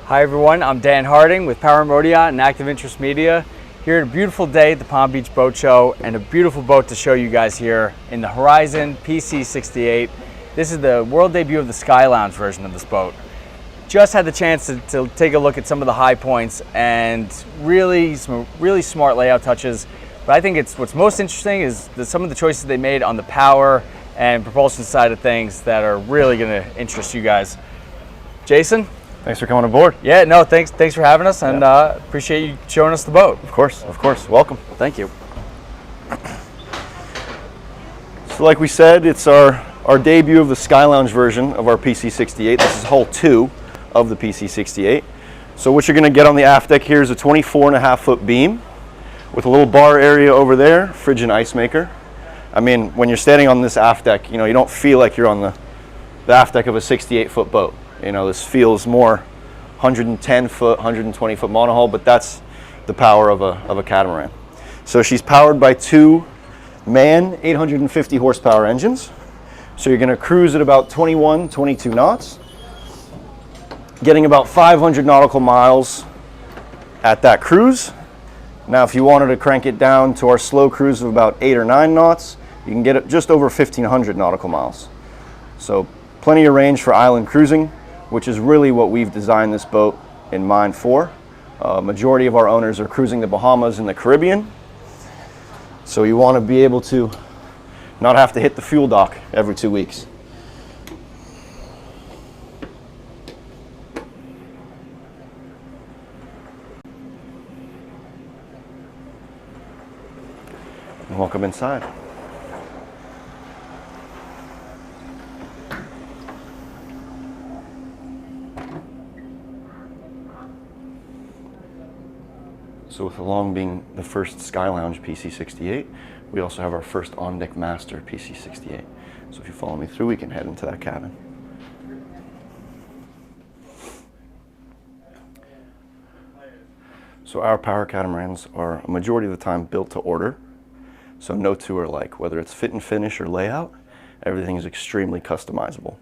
Hi everyone, I'm Dan Harding with Power and Motoryacht and Active Interest Media. Here at a beautiful day at the Palm Beach Boat Show, and a beautiful boat to show you guys here in the Horizon PC68. This is the world debut of the Sky Lounge version of this boat. Just had the chance to take a look at some of the high points and some really smart layout touches. But I think what's most interesting is some of the choices they made on the power and propulsion side of things that are really going to interest you guys. Jason? Thanks for coming aboard. Yeah, no, thanks for having us, and appreciate you showing us the boat. Of course. Welcome. Thank you. So like we said, it's our debut of the Sky Lounge version of our PC68. This is hull 2 of the PC68. So what you're going to get on the aft deck here is a 24.5-foot beam with a little bar area over there, fridge and ice maker. I mean, when you're standing on this aft deck, you don't feel like you're on the aft deck of a 68-foot boat. This feels more 110-foot, 120-foot monohull, but that's the power of a catamaran. So she's powered by two MAN 850 horsepower engines. So you're going to cruise at about 21, 22 knots, getting about 500 nautical miles at that cruise. Now, if you wanted to crank it down to our slow cruise of about 8 or 9 knots, you can get it just over 1,500 nautical miles. So plenty of range for island cruising, which is really what we've designed this boat in mind for. Majority of our owners are cruising the Bahamas and the Caribbean. So you want to be able to not have to hit the fuel dock every 2 weeks. And welcome inside. So with along being the first Sky Lounge PC68, we also have our first On-Deck Master PC68. So if you follow me through, we can head into that cabin. So our power catamarans are a majority of the time built to order. So no two are alike, whether it's fit and finish or layout, everything is extremely customizable.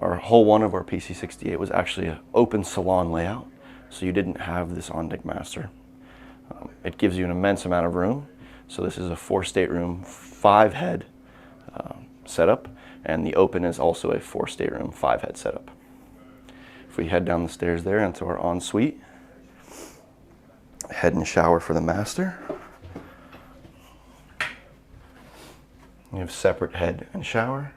Our hull 1 of our PC68 was actually an open salon layout. So you didn't have this On-Deck Master. It gives you an immense amount of room. So this is a 4-stateroom, 5-head setup, and the open is also a 4-stateroom, 5-head setup. If we head down the stairs there into our ensuite, head and shower for the master. You have separate head and shower.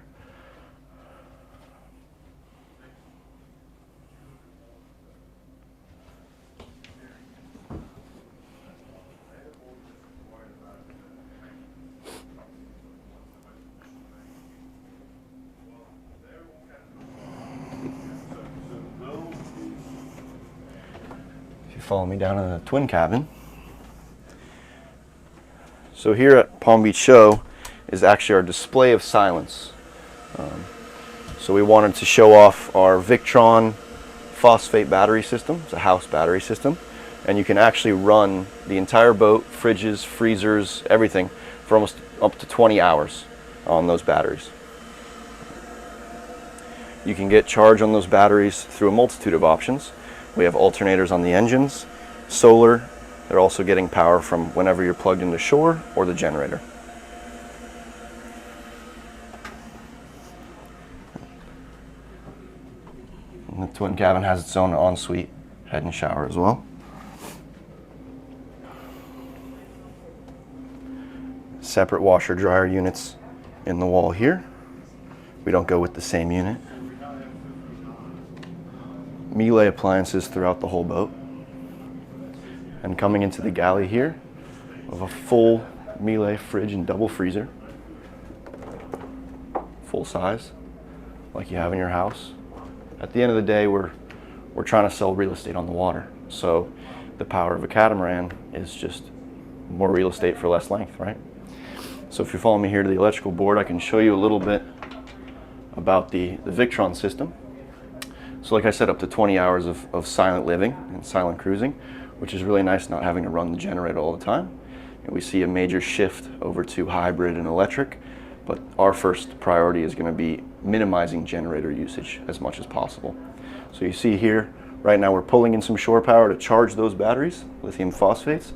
Follow me down in the twin cabin. So here at Palm Beach Show is actually our display of silence. So we wanted to show off our Victron phosphate battery system. It's a house battery system, and you can actually run the entire boat, fridges, freezers, everything for almost up to 20 hours on those batteries. You can get charge on those batteries through a multitude of options. We have alternators on the engines, solar. They're also getting power from whenever you're plugged into shore or the generator. And the twin cabin has its own ensuite head and shower as well. Separate washer dryer units in the wall here. We don't go with the same unit. Miele appliances throughout the whole boat. And coming into the galley here, we have a full Miele fridge and double freezer. Full size, like you have in your house. At the end of the day, we're trying to sell real estate on the water. So the power of a catamaran is just more real estate for less length, right? So if you follow me here to the electrical board, I can show you a little bit about the Victron system. So like I said, up to 20 hours of silent living and silent cruising, which is really nice not having to run the generator all the time. And we see a major shift over to hybrid and electric, but our first priority is going to be minimizing generator usage as much as possible. So you see here, right now we're pulling in some shore power to charge those batteries, lithium phosphates.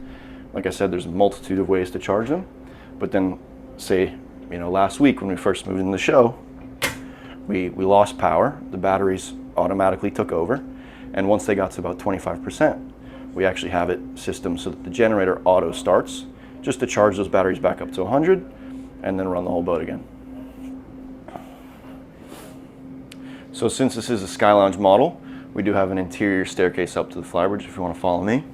Like I said, there's a multitude of ways to charge them. But then, say, last week when we first moved in the show, we lost power. The batteries automatically took over. And once they got to about 25%, we actually have it system so that the generator auto starts just to charge those batteries back up to 100 and then run the whole boat again. So since this is a Sky Lounge model, we do have an interior staircase up to the flybridge if you want to follow me.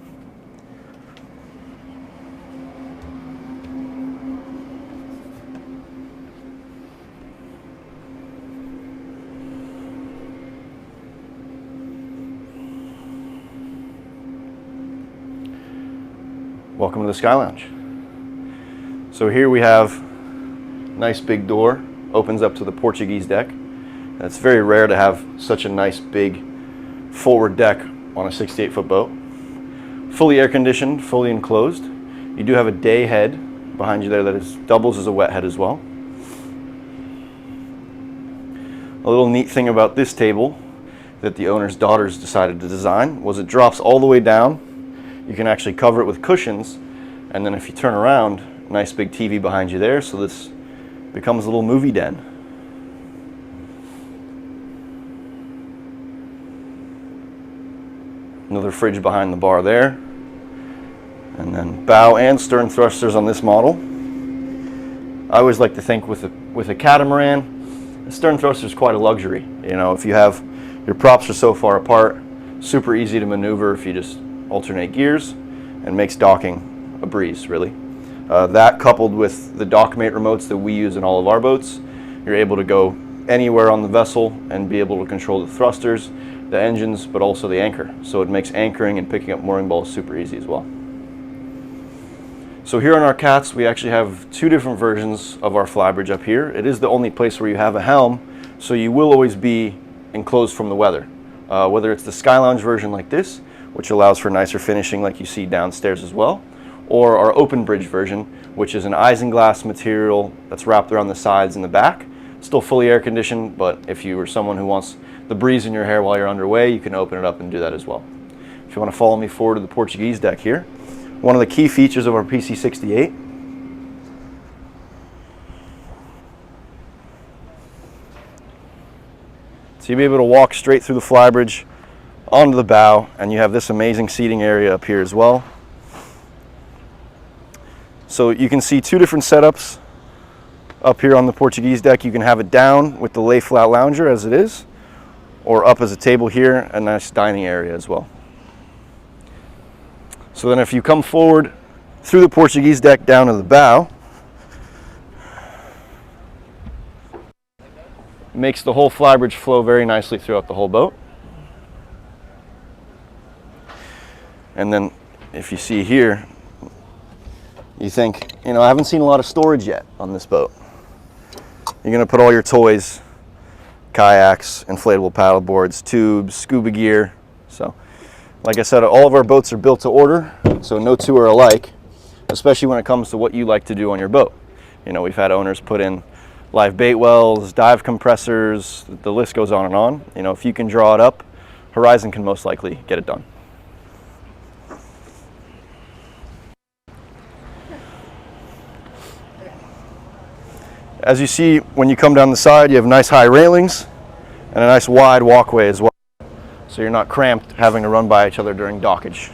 Welcome to the Sky Lounge. So here we have a nice big door, opens up to the Portuguese deck. It's very rare to have such a nice big forward deck on a 68-foot boat. Fully air conditioned, fully enclosed. You do have a day head behind you there that doubles as a wet head as well. A little neat thing about this table that the owner's daughters decided to design was it drops all the way down. You can actually cover it with cushions, and then if you turn around, nice big TV behind you there, so this becomes a little movie den. Another fridge behind the bar there. And then bow and stern thrusters on this model. I always like to think with a catamaran, the stern thruster is quite a luxury. If you have your props are so far apart, super easy to maneuver if you just alternate gears, and makes docking a breeze, really. That coupled with the dockmate remotes that we use in all of our boats, you're able to go anywhere on the vessel and be able to control the thrusters, the engines, but also the anchor. So it makes anchoring and picking up mooring balls super easy as well. So here on our Cats, we actually have two different versions of our flybridge up here. It is the only place where you have a helm, so you will always be enclosed from the weather. Whether it's the Sky Lounge version like this, which allows for nicer finishing like you see downstairs as well, or our open bridge version, which is an isinglass material that's wrapped around the sides and the back. Still fully air conditioned, but if you are someone who wants the breeze in your hair while you're underway, you can open it up and do that as well. If you want to follow me forward to the Portuguese deck here, one of the key features of our PC68 so you'll be able to walk straight through the flybridge onto the bow, and you have this amazing seating area up here as well. So you can see two different setups up here on the Portuguese deck. You can have it down with the lay flat lounger as it is, or up as a table here, a nice dining area as well. So then if you come forward through the Portuguese deck down to the bow, it makes the whole flybridge flow very nicely throughout the whole boat. And then if you see here, you think, I haven't seen a lot of storage yet on this boat. You're going to put all your toys, kayaks, inflatable paddle boards, tubes, scuba gear. So like I said, all of our boats are built to order, so no two are alike, especially when it comes to what you like to do on your boat. We've had owners put in live bait wells, dive compressors, the list goes on and on. If you can draw it up, Horizon can most likely get it done. As you see, when you come down the side, you have nice high railings and a nice wide walkway as well, so you're not cramped having to run by each other during dockage.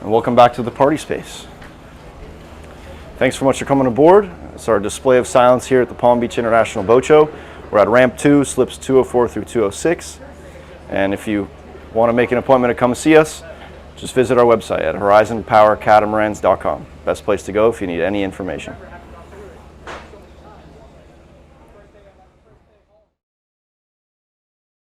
And welcome back to the party space. Thanks so much for coming aboard. It's our display of silence here at the Palm Beach International Boat Show. We're at ramp 2, slips 204 through 206. And if you want to make an appointment to come see us, just visit our website at horizonpowercatamarans.com. Best place to go if you need any information.